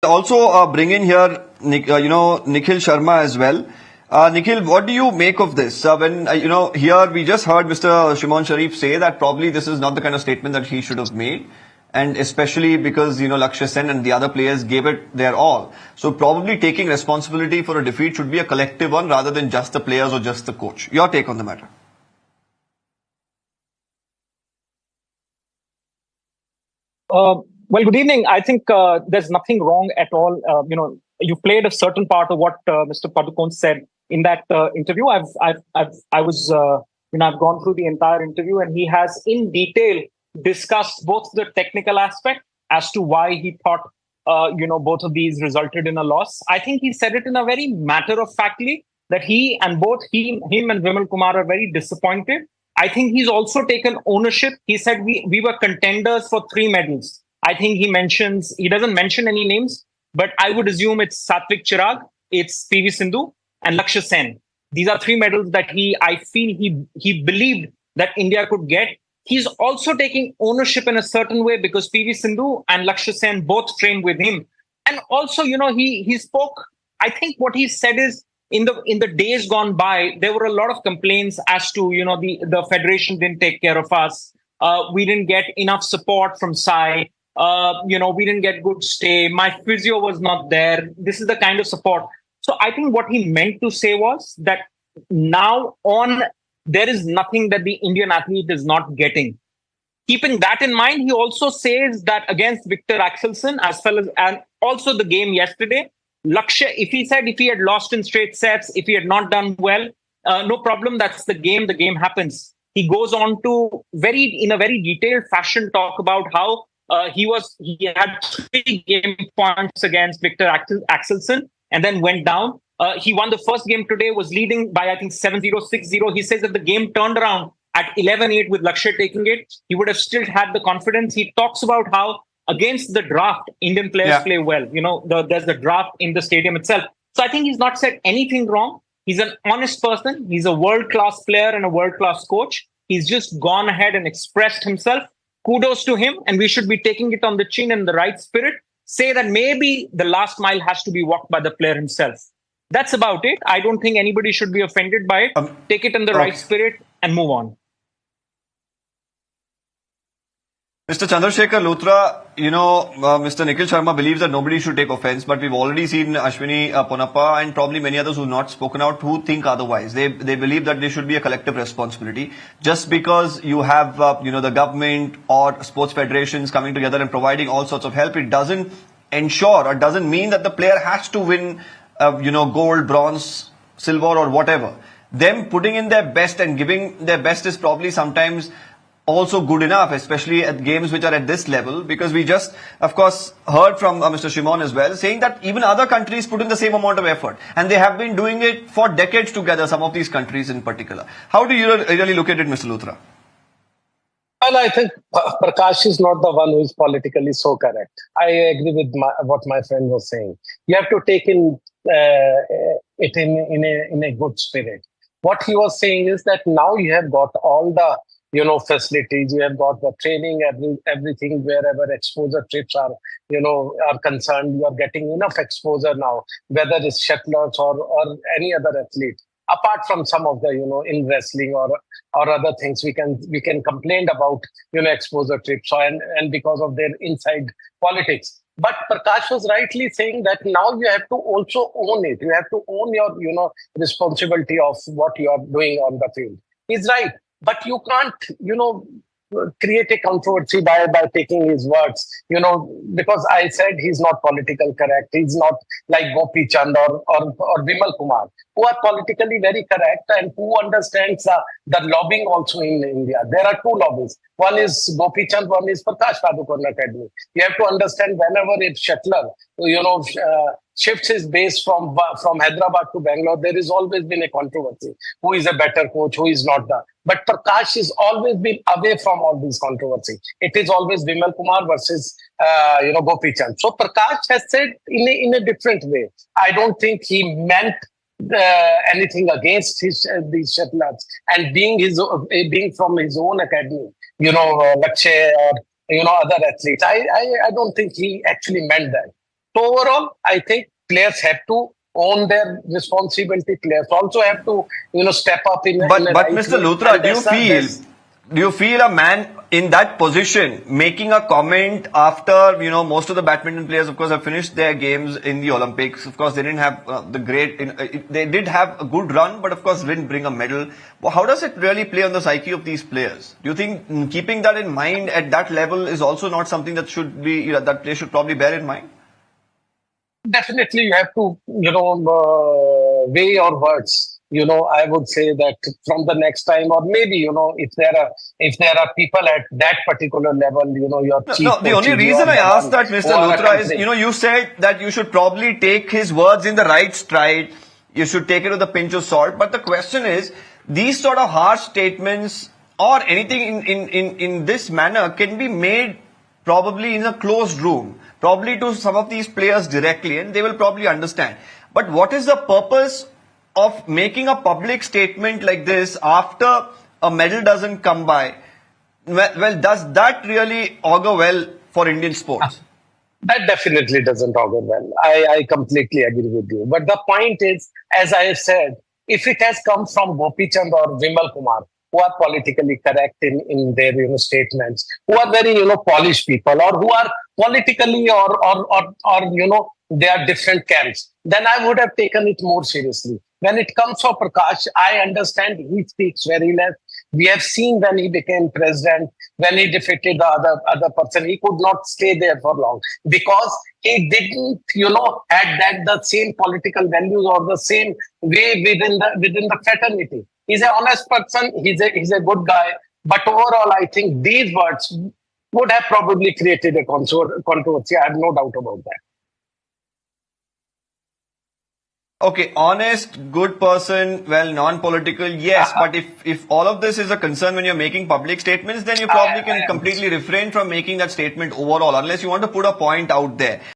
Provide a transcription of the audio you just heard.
also bring in here, Nikhil Sharma as well. Nikhil, what do you make of this? When, here we just heard Mr. Shimon Sharif say that probably this is not the kind of statement that he should have made. And especially because, Lakshya Sen and the other players gave it their all. So probably taking responsibility for a defeat should be a collective one rather than just the players or just the coach. Your take on the matter? Well, good evening. I think there's nothing wrong at all. You played a certain part of what Mr. Padukone said in that interview. I've gone through the entire interview, and he has in detail discussed both the technical aspect as to why he thought, both of these resulted in a loss. I think he said it in a very matter-of-factly that him and Vimal Kumar are very disappointed. I think he's also taken ownership. He said we were contenders for 3 medals. I think he doesn't mention any names, but I would assume it's Satvik Chirag, it's PV Sindhu, and Lakshya Sen. These are 3 medals that I feel he believed that India could get. He's also taking ownership in a certain way because PV Sindhu and Lakshya Sen both trained with him. And also, he spoke, I think what he said is, in the days gone by, there were a lot of complaints as to, the federation didn't take care of us. We didn't get enough support from Sai. We didn't get good stay. My physio was not there. This is the kind of support. So I think what he meant to say was that now on, there is nothing that the Indian athlete is not getting. Keeping that in mind, he also says that against Victor Axelsen, as well as and also the game yesterday, Lakshya, if he had lost in straight sets, if he had not done well, no problem. That's the game. The game happens. He goes on to in a very detailed fashion talk about how he had 3 game points against Victor Axelsen and then went down. He won the first game today, was leading by, I think, 7-0, 6-0. He says that the game turned around at 11-8 with Lakshya taking it. He would have still had the confidence. He talks about how against the draft, Indian players play well. There's the draft in the stadium itself. So I think he's not said anything wrong. He's an honest person. He's a world-class player and a world-class coach. He's just gone ahead and expressed himself. Kudos to him. And we should be taking it on the chin in the right spirit. Say that maybe the last mile has to be walked by the player himself. That's about it. I don't think anybody should be offended by it. Take it in the right spirit and move on. Mr. Chandrasekhar Luthra, Mr. Nikhil Sharma believes that nobody should take offense, but we've already seen Ashwini Ponappa and probably many others who have not spoken out who think otherwise. They believe that there should be a collective responsibility. Just because you have, the government or sports federations coming together and providing all sorts of help, it doesn't ensure or doesn't mean that the player has to win, gold, bronze, silver or whatever. Them putting in their best and giving their best is probably sometimes also good enough, especially at games which are at this level, because we just, of course, heard from Mr. Shimon as well, saying that even other countries put in the same amount of effort. And they have been doing it for decades together, some of these countries in particular. How do you really look at it, Mr. Luthra? Well, I think Prakash is not the one who is politically so correct. I agree with what my friend was saying. You have to take it in a good spirit. What he was saying is that now you have got all the facilities, you have got the training, everything, wherever exposure trips are concerned, you are getting enough exposure now, whether it's shuttlers or any other athlete. Apart from some of the, in wrestling or other things, we can complain about, exposure trips and because of their inside politics. But Prakash was rightly saying that now you have to also own it. You have to own your, responsibility of what you are doing on the field. He's right. But you can't, create a controversy by taking his words, because I said he's not politically correct. He's not like Gopi Chand or Vimal Kumar, who are politically very correct and who understands the lobbying also in India. There are 2 lobbies. One is Gopi Chand, one is Prakash Padukone Academy. You have to understand whenever a shuttler, shifts his base from Hyderabad to Bangalore, there has always been a controversy. Who is a better coach? Who is not the? But Prakash has always been away from all these controversy. It is always Vimal Kumar versus Gopi Chand. So Prakash has said in a different way. I don't think he meant anything against these shuttlers and being from his own academy. Lakshya or other athletes. I don't think he actually meant that. overall, I think players have to own their responsibility. Players also have to, step up in But a but right Mr. way. Luthra, And do you feel a man in that position making a comment after most of the badminton players, of course, have finished their games in the Olympics? Of course, they didn't have the great. They did have a good run, but of course, didn't bring a medal. Well, how does it really play on the psyche of these players? Do you think keeping that in mind at that level is also not something that should be that they should probably bear in mind? definitely you have to, weigh your words. I would say that from the next time, or maybe, if there are people at that particular level, your chief No, the only coaches, you reason are I the asked one that, who Mr. are Luthra, is, accompanying. you said that you should probably take his words in the right stride. You should take it with a pinch of salt. But the question is, these sort of harsh statements or anything in this manner can be made probably in a closed room, probably to some of these players directly, and they will probably understand. But what is the purpose of making a public statement like this after a medal doesn't come by? Well, does that really augur well for Indian sports? That definitely doesn't augur well. I completely agree with you. But the point is, as I have said, if it has come from Gopi Chand or Vimal Kumar, who are politically correct in their statements, who are very polished people, or who are politically or they are different camps, then I would have taken it more seriously. When it comes for Prakash, I understand he speaks very less. We have seen when he became president, when he defeated the other person, he could not stay there for long because he didn't, had the same political values or the same way within the fraternity. He's an honest person. He's a good guy. But overall, I think these words would have probably created a controversy. I have no doubt about that. Okay, honest, good person, well, non-political, yes. But if all of this is a concern when you're making public statements, then you probably can completely refrain from making that statement overall, unless you want to put a point out there.